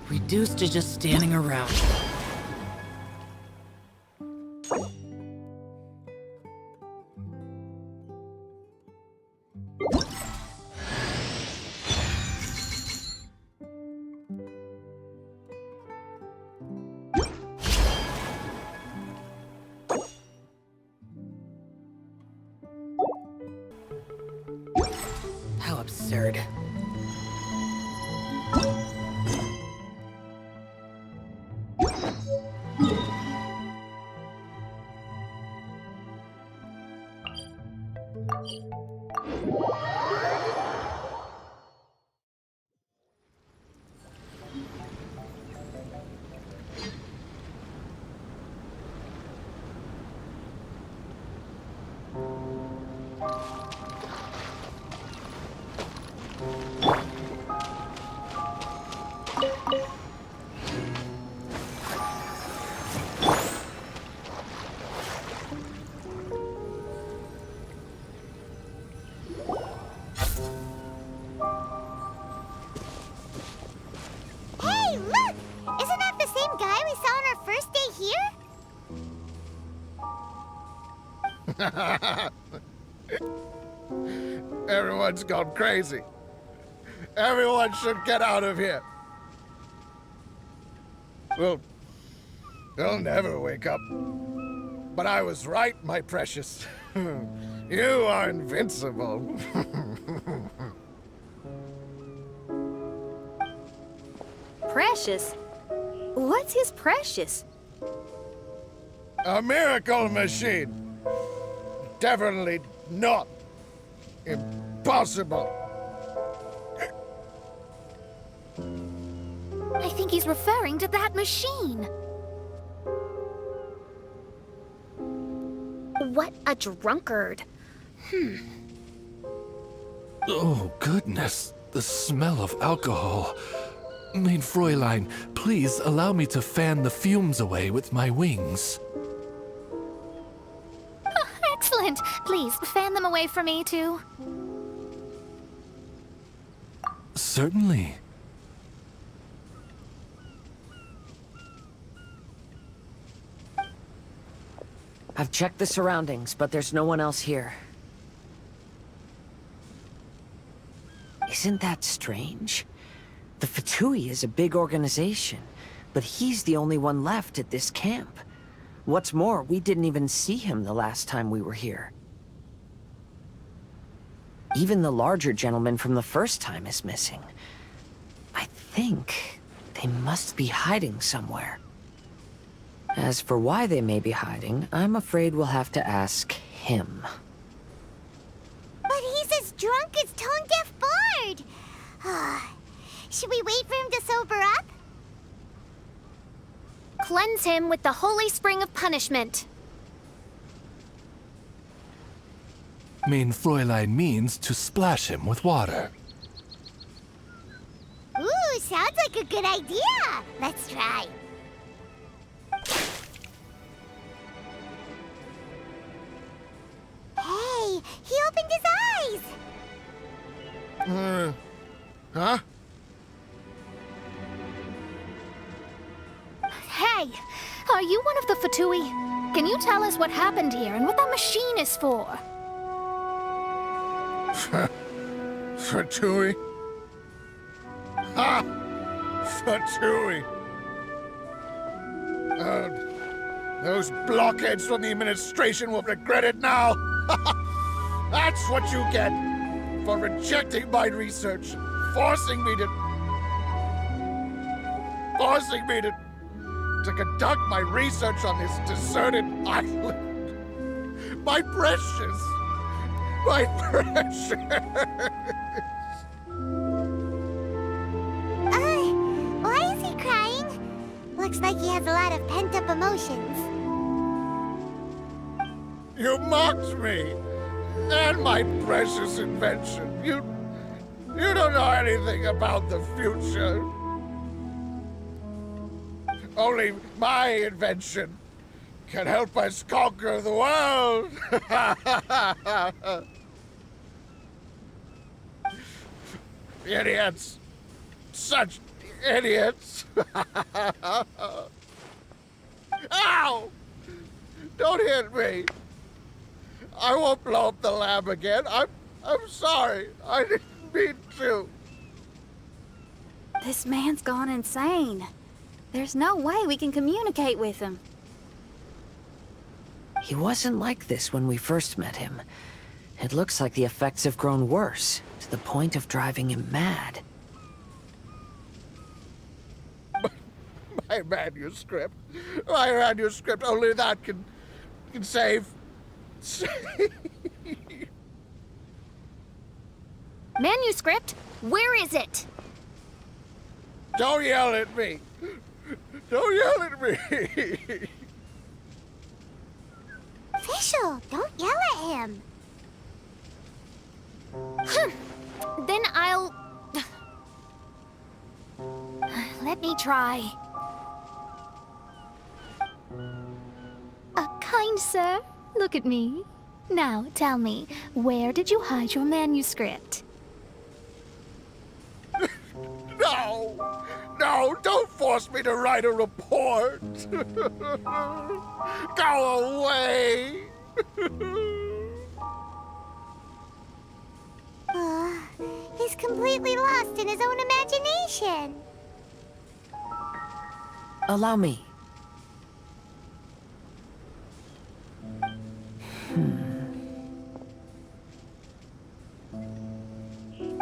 Reduced to just standing around. How absurd. Hey, look! Isn't that the same guy we saw on our first day here? Everyone's gone crazy. Everyone should get out of here. We'll never wake up. But I was right, my precious. You are invincible. Precious? What's his precious? A miracle machine. Definitely not impossible. I think he's referring to that machine. What a drunkard. Oh, goodness. The smell of alcohol. Mein Fräulein, please allow me to fan the fumes away with my wings. Excellent. Please, fan them away from me, too. Certainly. I've checked the surroundings, but there's no one else here. Isn't that strange? The Fatui is a big organization, but he's the only one left at this camp. What's more, we didn't even see him the last time we were here. Even the larger gentleman from the first time is missing. I think they must be hiding somewhere. As for why they may be hiding, I'm afraid we'll have to ask him. But he's as drunk as tone-deaf Bard. Should we wait for him to sober up? Cleanse him with the holy spring of punishment. Mein Fräulein means to splash him with water. Ooh, sounds like a good idea. Let's try. Hey, he opened his eyes. Huh? Hey, are you one of the Fatui? Can you tell us what happened here and what that machine is for? Fatui? Ha! Fatui! Those blockheads from the administration will regret it now! That's what you get for rejecting my research, forcing me to conduct my research on this deserted island. My precious! My precious! Why is he crying? Looks like he has a lot of pent-up emotions. You mocked me! And my precious invention. You don't know anything about the future. Only my invention can help us conquer the world. Idiots. Such idiots! Ow! Don't hit me! I won't blow up the lab again. I'm sorry. I didn't mean to. This man's gone insane. There's no way we can communicate with him. He wasn't like this when we first met him. It looks like the effects have grown worse, to the point of driving him mad. My manuscript. My manuscript. Only that can save. Manuscript? Where is it? Don't yell at me. Don't yell at me. Official, don't yell at him. Then I'll... Let me try. Kind sir, look at me. Now, tell me, where did you hide your manuscript? No! No, don't force me to write a report! Go away! He's completely lost in his own imagination. Allow me.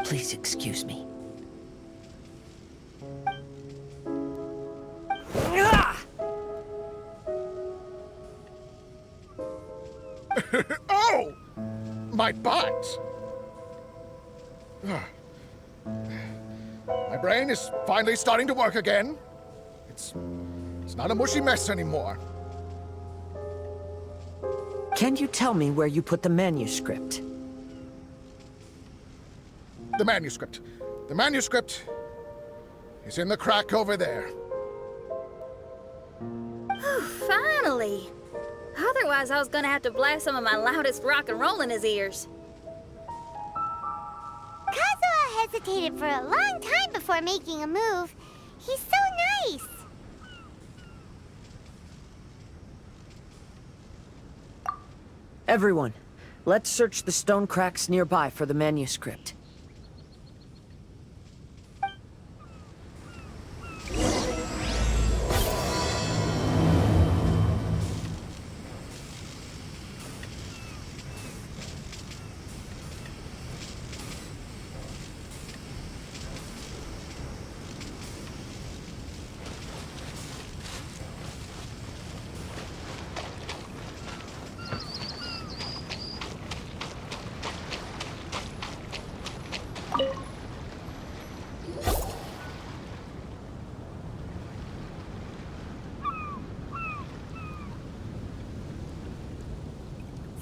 Please excuse me. Oh! My butt! My brain is finally starting to work again. It's not a mushy mess anymore. Can you tell me where you put the manuscript? The manuscript. The manuscript is in the crack over there. Finally! Otherwise, I was gonna have to blast some of my loudest rock and roll in his ears. Kazuha hesitated for a long time before making a move. He's so nice. Everyone, let's search the stone cracks nearby for the manuscript.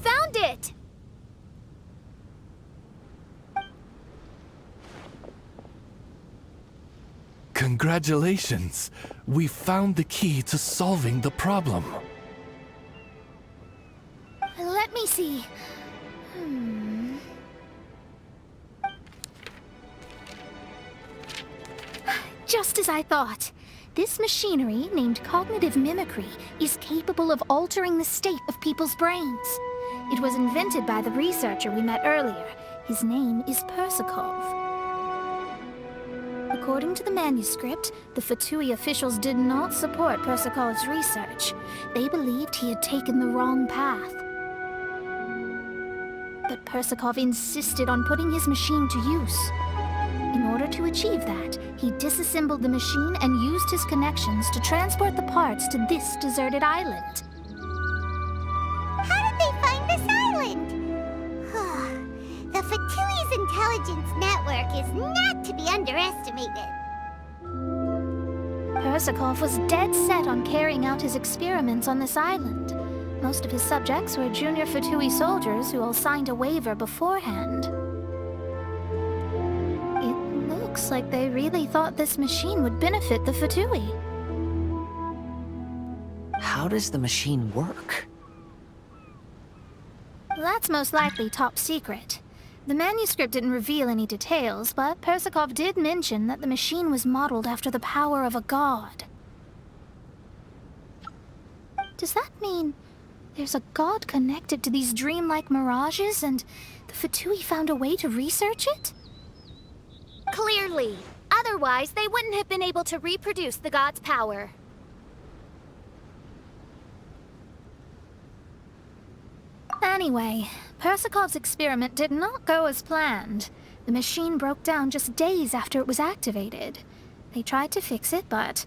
Found it! Congratulations! We found the key to solving the problem. Let me see. Just as I thought. This machinery, named cognitive mimicry, is capable of altering the state of people's brains. It was invented by the researcher we met earlier. His name is Persakov. According to the manuscript, the Fatui officials did not support Persakov's research. They believed he had taken the wrong path. But Persakov insisted on putting his machine to use. In order to achieve that, he disassembled the machine and used his connections to transport the parts to this deserted island. How did they find this island? The Fatui's intelligence network is not to be underestimated. Persakov was dead set on carrying out his experiments on this island. Most of his subjects were junior Fatui soldiers who all signed a waiver beforehand. It looks like they really thought this machine would benefit the Fatui. How does the machine work? That's most likely top secret. The manuscript didn't reveal any details, but Persikov did mention that the machine was modeled after the power of a god. Does that mean there's a god connected to these dreamlike mirages, and the Fatui found a way to research it? Clearly. Otherwise, they wouldn't have been able to reproduce the god's power. Anyway, Persikov's experiment did not go as planned. The machine broke down just days after it was activated. They tried to fix it, but...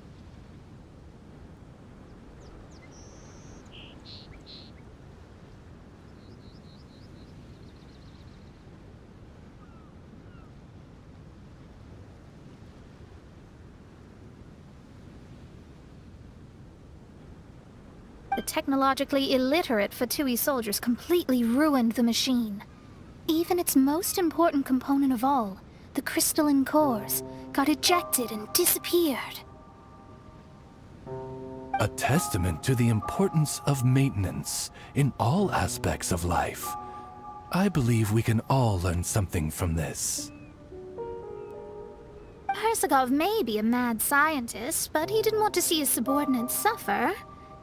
the technologically illiterate Fatui soldiers completely ruined the machine. Even its most important component of all, the crystalline cores, got ejected and disappeared. A testament to the importance of maintenance in all aspects of life. I believe we can all learn something from this. Persikov may be a mad scientist, but he didn't want to see his subordinates suffer.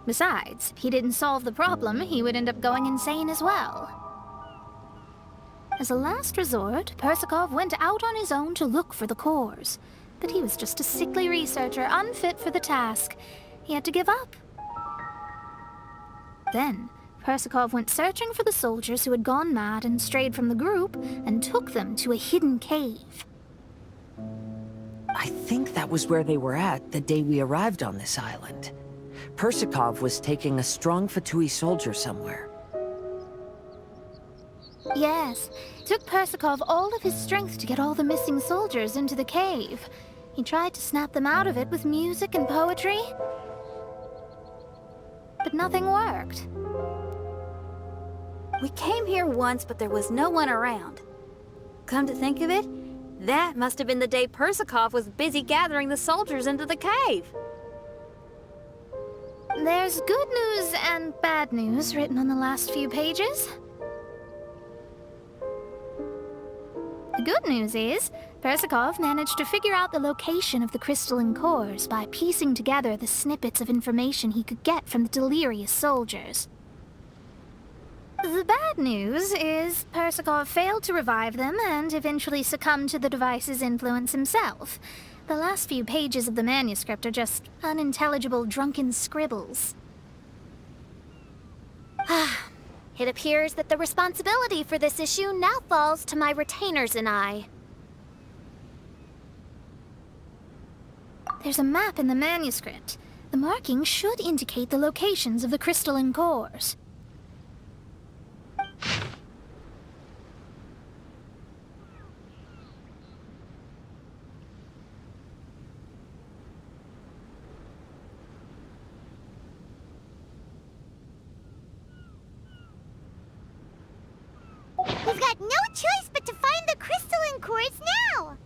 Besides, if he didn't solve the problem, he would end up going insane as well. As a last resort, Persikov went out on his own to look for the cores. But he was just a sickly researcher, unfit for the task. He had to give up. Then, Persikov went searching for the soldiers who had gone mad and strayed from the group, and took them to a hidden cave. I think that was where they were at the day we arrived on this island. Persikov was taking a strong Fatui soldier somewhere. Yes, it took Persikov all of his strength to get all the missing soldiers into the cave. He tried to snap them out of it with music and poetry, but nothing worked. We came here once, but there was no one around. Come to think of it, that must have been the day Persikov was busy gathering the soldiers into the cave. There's good news and bad news written on the last few pages. The good news is, Persikov managed to figure out the location of the crystalline cores by piecing together the snippets of information he could get from the delirious soldiers. The bad news is Persikov failed to revive them and eventually succumbed to the device's influence himself. The last few pages of the manuscript are just unintelligible drunken scribbles. It appears that the responsibility for this issue now falls to my retainers and I. There's a map in the manuscript. The markings should indicate the locations of the crystalline cores. We've got no choice but to find the crystalline cores now!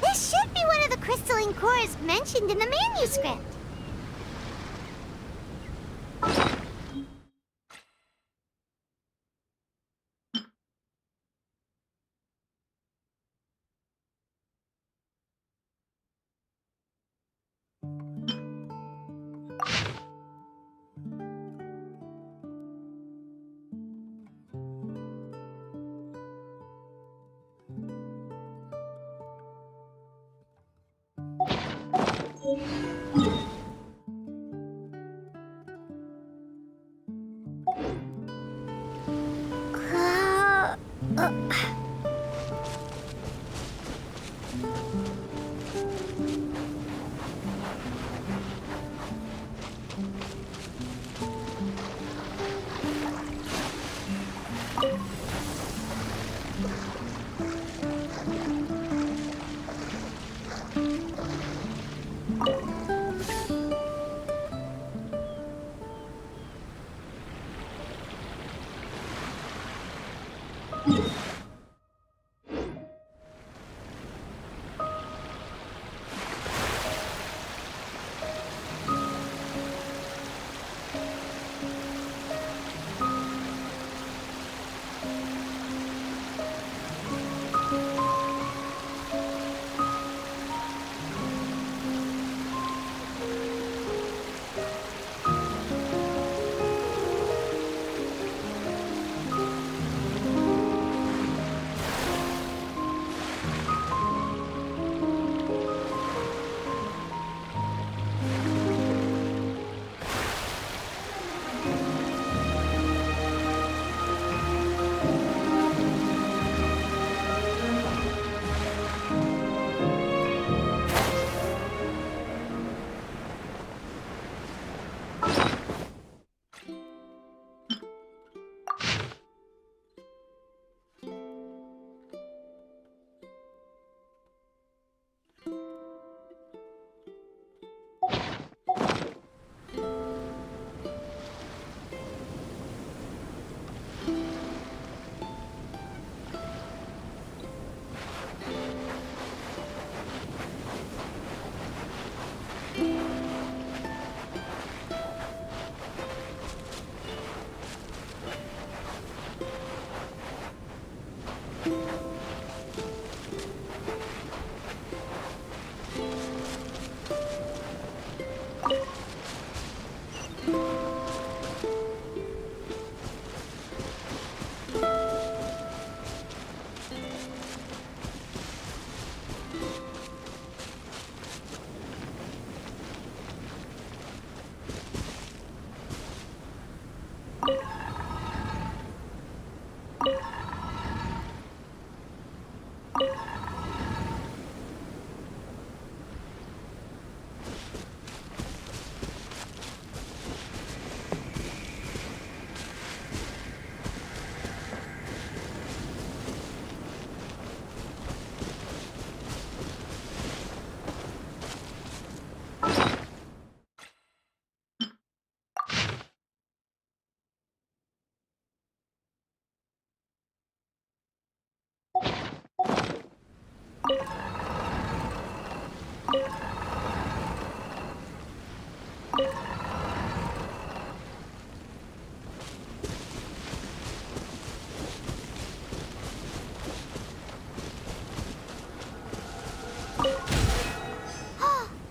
This should be one of the crystalline cores mentioned in the manuscript.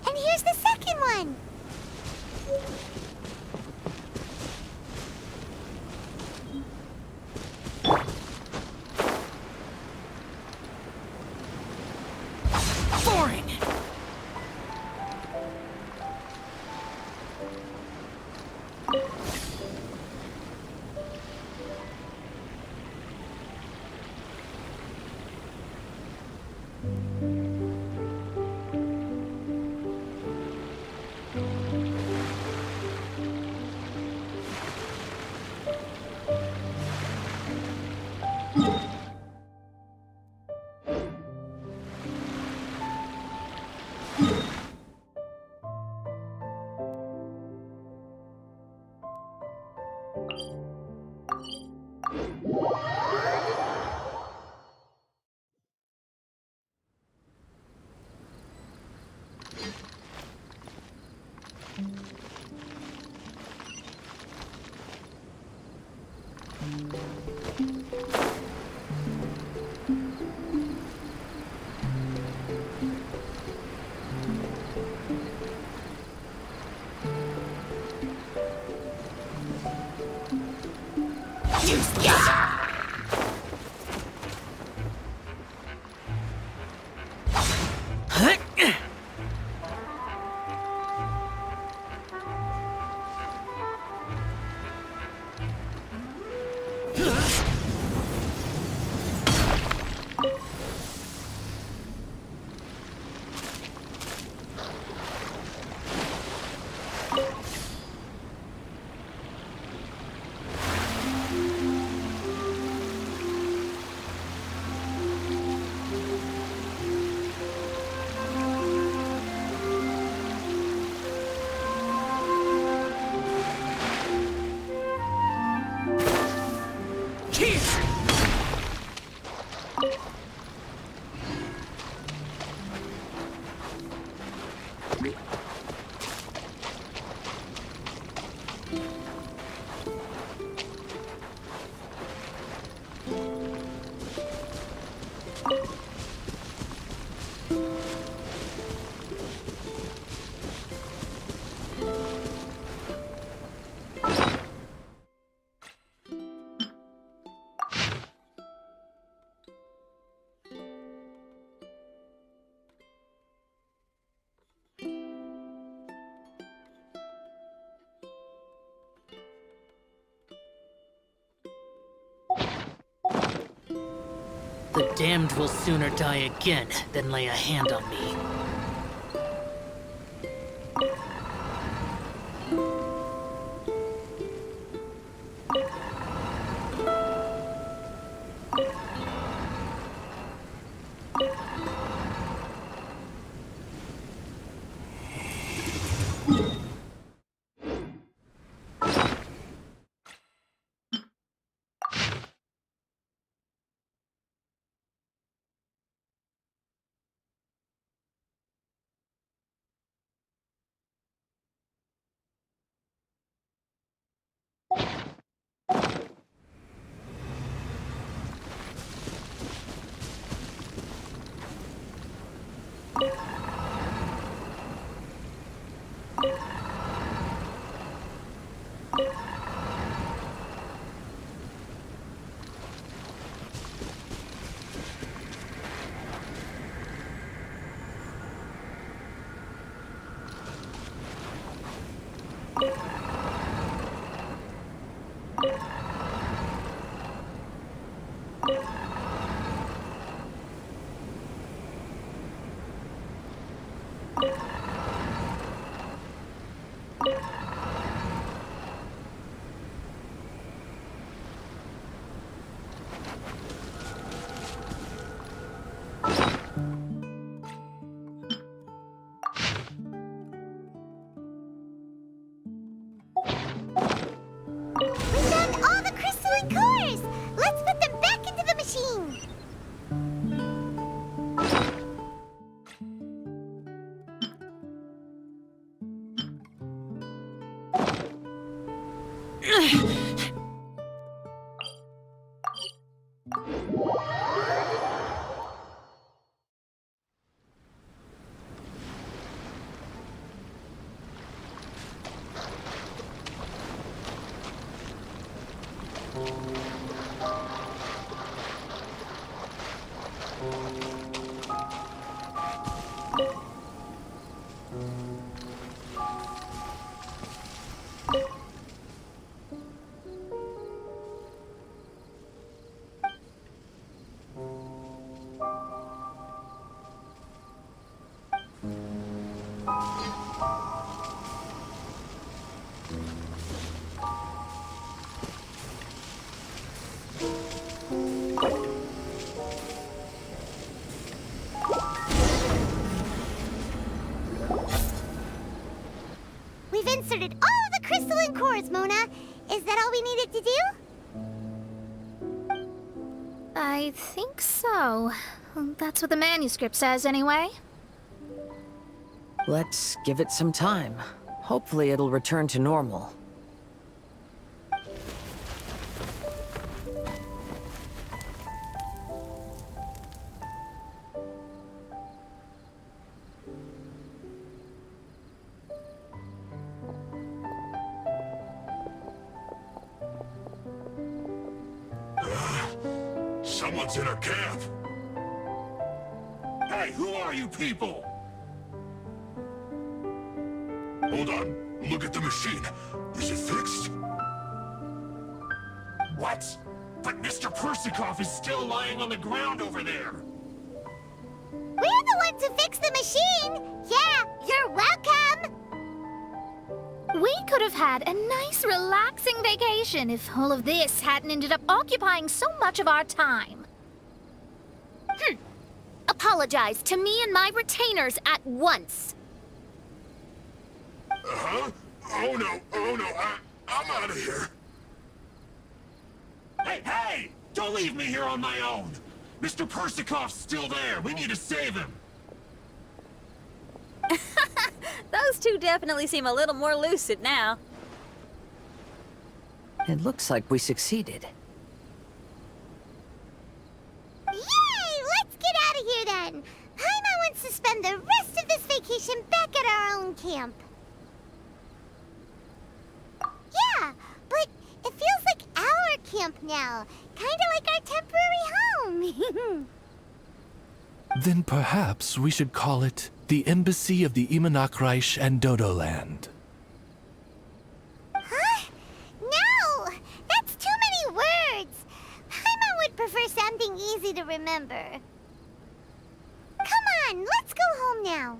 And here's the second one. Boring! The damned will sooner die again than lay a hand on me. We found all the crystalline cores! Let's put them back into the machine! We've inserted all of the crystalline cores, Mona. Is that all we needed to do? I think so. That's what the manuscript says, anyway. Let's give it some time. Hopefully it'll return to normal. Someone's in our camp. Hey, who are you people? Hold on. Look at the machine. Is it fixed? What? But Mr. Persikov is still lying on the ground over there. We're the ones who fixed the machine! Yeah, you're welcome! We could have had a nice, relaxing vacation if all of this hadn't ended up occupying so much of our time. Apologize to me and my retainers at once. Uh-huh? Oh no, I'm out of here. Hey! Don't leave me here on my own! Mr. Persikov's still there. We need to save him. Those two definitely seem a little more lucid now. It looks like we succeeded. Yay! Let's get out of here then! Paimon wants to spend the rest of this vacation back at our own camp. Yeah, but it feels like our camp now. Kinda like our temporary home. Then perhaps we should call it the Embassy of the Imanakreich and Dodoland. Huh? No! That's too many words! Paimon would prefer something easy to remember. Come on, let's go home now.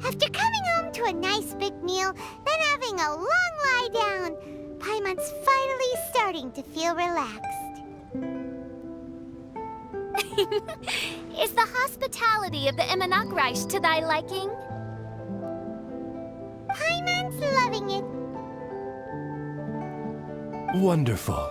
After coming home to a nice big meal, then having a long lie down, Paimon's finally starting to feel relaxed. Is the hospitality of the Imanakreich to thy liking? Paimon's loving it. Wonderful.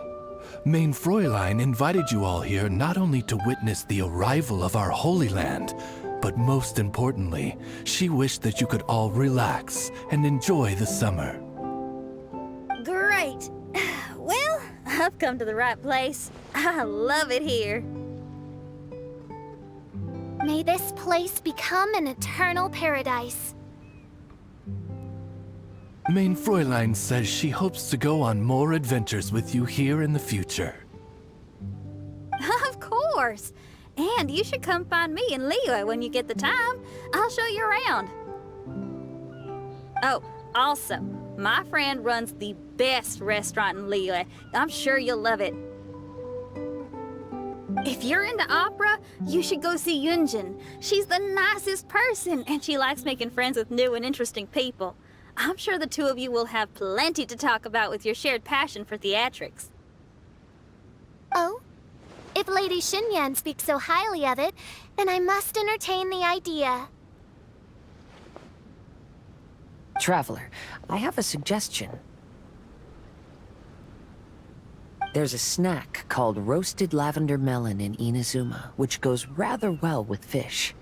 Main Fräulein invited you all here not only to witness the arrival of our Holy Land, but most importantly, she wished that you could all relax and enjoy the summer. Great. Well, I've come to the right place. I love it here. May this place become an eternal paradise. Main Fräulein says she hopes to go on more adventures with you here in the future. Of course. And you should come find me and Leo when you get the time. I'll show you around. Oh, also, my friend runs the best restaurant in Leo. I'm sure you'll love it. If you're into opera, you should go see Yunjin. She's the nicest person, and she likes making friends with new and interesting people. I'm sure the two of you will have plenty to talk about with your shared passion for theatrics. Oh? If Lady Xinyan speaks so highly of it, then I must entertain the idea. Traveler, I have a suggestion. There's a snack called roasted lavender melon in Inazuma, which goes rather well with fish.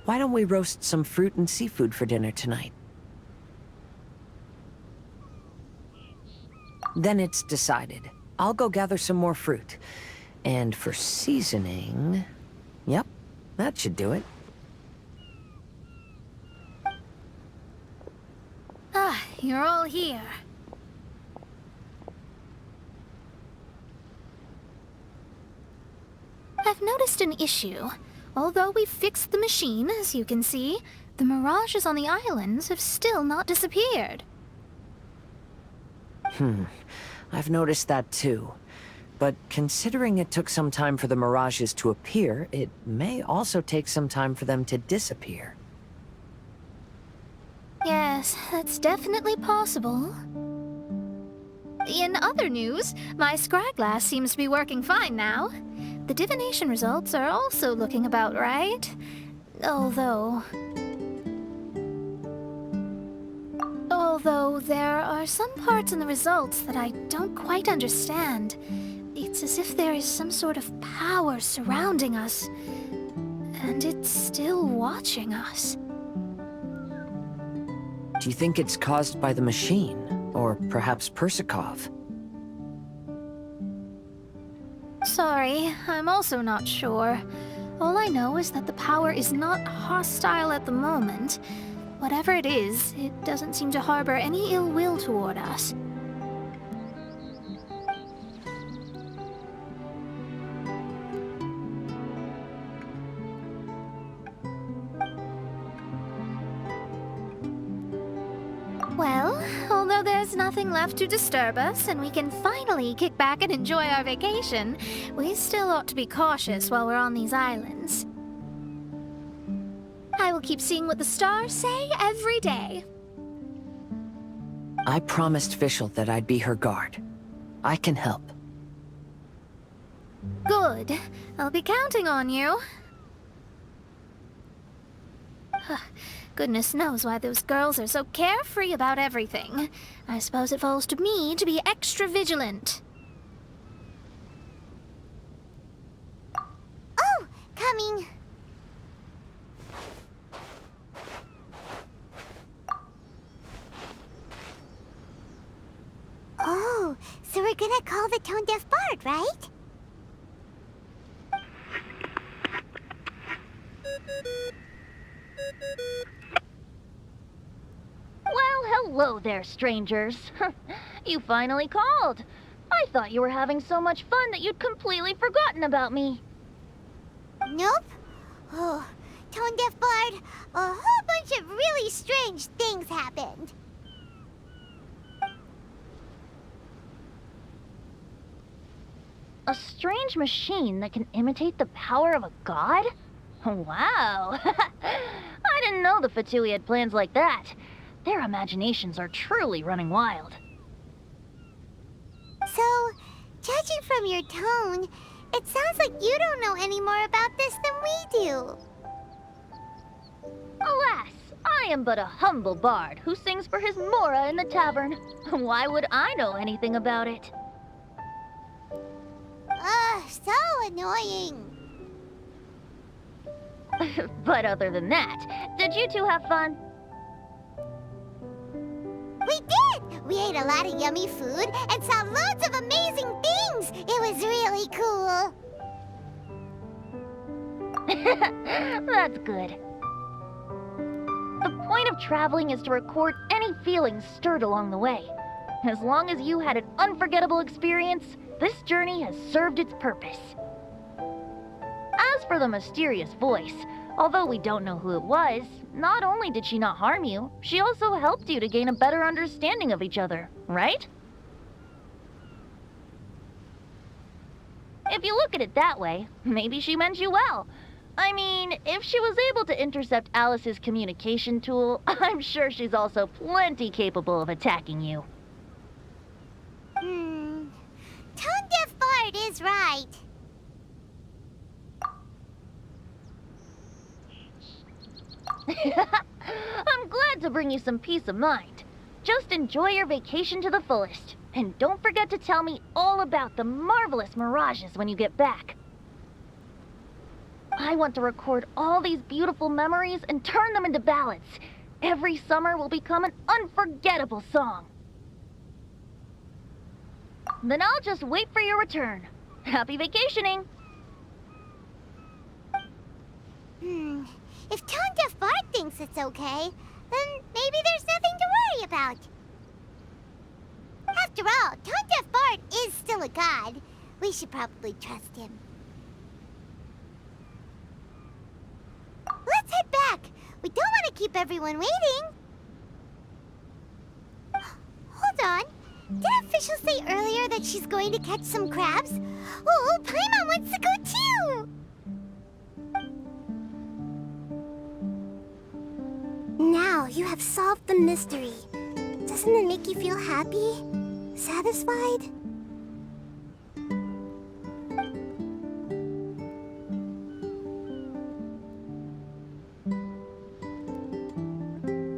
Why don't we roast some fruit and seafood for dinner tonight? Then it's decided. I'll go gather some more fruit. And for seasoning... Yep, that should do it. Ah, you're all here. I've noticed an issue. Although we've fixed the machine, as you can see, the mirages on the islands have still not disappeared. I've noticed that too. But considering it took some time for the mirages to appear, it may also take some time for them to disappear. Yes, that's definitely possible. In other news, my scryglass seems to be working fine now. The divination results are also looking about right. Although there are some parts in the results that I don't quite understand. It's as if there is some sort of power surrounding us, and it's still watching us. Do you think it's caused by the machine? Or perhaps Persikov? Sorry, I'm also not sure. All I know is that the power is not hostile at the moment. Whatever it is, it doesn't seem to harbor any ill will toward us. Well, although there's nothing left to disturb us and we can finally kick back and enjoy our vacation, we still ought to be cautious while we're on these islands. I will keep seeing what the stars say every day. I promised Fischl that I'd be her guard. I can help. Good. I'll be counting on you. Goodness knows why those girls are so carefree about everything. I suppose it falls to me to be extra vigilant. Oh, coming. Oh, so we're gonna call the tone-deaf bard, right? Well, hello there, strangers. You finally called. I thought you were having so much fun that you'd completely forgotten about me. Nope. Oh, tone-deaf bard, a whole bunch of really strange things happened. A strange machine that can imitate the power of a god? Wow! I didn't know the Fatui had plans like that. Their imaginations are truly running wild. So, judging from your tone, it sounds like you don't know any more about this than we do. Alas, I am but a humble bard who sings for his Mora in the tavern. Why would I know anything about it? So annoying. But other than that, did you two have fun? We did! We ate a lot of yummy food and saw loads of amazing things! It was really cool! That's good. The point of traveling is to record any feelings stirred along the way. As long as you had an unforgettable experience, this journey has served its purpose. As for the mysterious voice, although we don't know who it was, not only did she not harm you, she also helped you to gain a better understanding of each other, right? If you look at it that way, maybe she meant you well. I mean, if she was able to intercept Alice's communication tool, I'm sure she's also plenty capable of attacking you. Tone-deaf Bard is right. I'm glad to bring you some peace of mind. Just enjoy your vacation to the fullest. And don't forget to tell me all about the marvelous mirages when you get back. I want to record all these beautiful memories and turn them into ballads. Every summer will become an unforgettable song. Then I'll just wait for your return. Happy vacationing! If Tone-deaf Bard thinks it's okay, then maybe there's nothing to worry about. After all, Tone-deaf Bard is still a god. We should probably trust him. Let's head back. We don't want to keep everyone waiting. Hold on. Did officials say earlier that she's going to catch some crabs? Oh, Paimon wants to go too! Now you have solved the mystery. Doesn't it make you feel happy? Satisfied?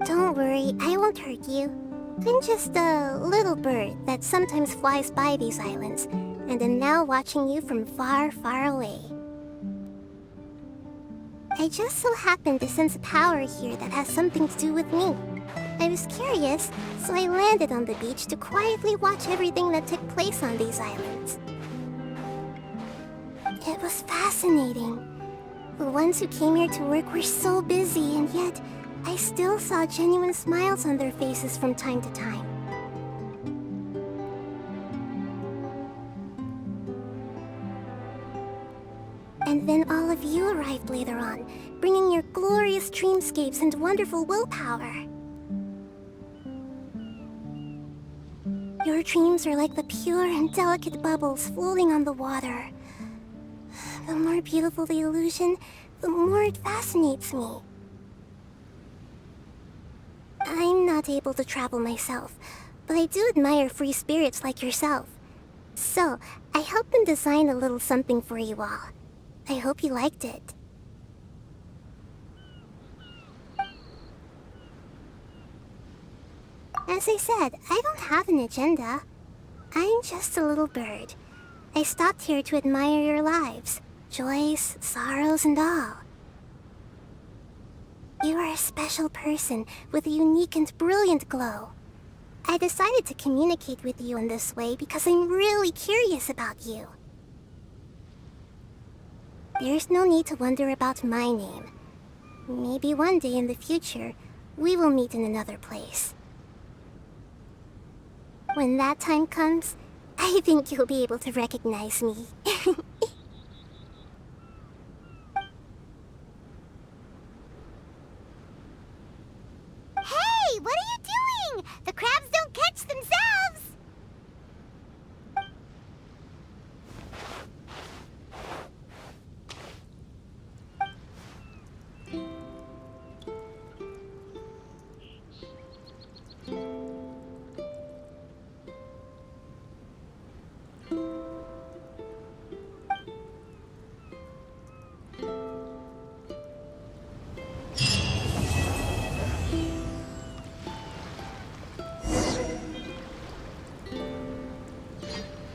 Don't worry, I won't hurt you. I'm just a little bird that sometimes flies by these islands, and am now watching you from far, far away. I just so happened to sense a power here that has something to do with me. I was curious, so I landed on the beach to quietly watch everything that took place on these islands. It was fascinating. The ones who came here to work were so busy, and yet I still saw genuine smiles on their faces from time to time. And then all of you arrived later on, bringing your glorious dreamscapes and wonderful willpower. Your dreams are like the pure and delicate bubbles floating on the water. The more beautiful the illusion, the more it fascinates me. I'm not able to travel myself, but I do admire free spirits like yourself. So, I helped them design a little something for you all. I hope you liked it. As I said, I don't have an agenda. I'm just a little bird. I stopped here to admire your lives, joys, sorrows, and all. You are a special person with a unique and brilliant glow. I decided to communicate with you in this way because I'm really curious about you. There's no need to wonder about my name. Maybe one day in the future, we will meet in another place. When that time comes, I think you'll be able to recognize me.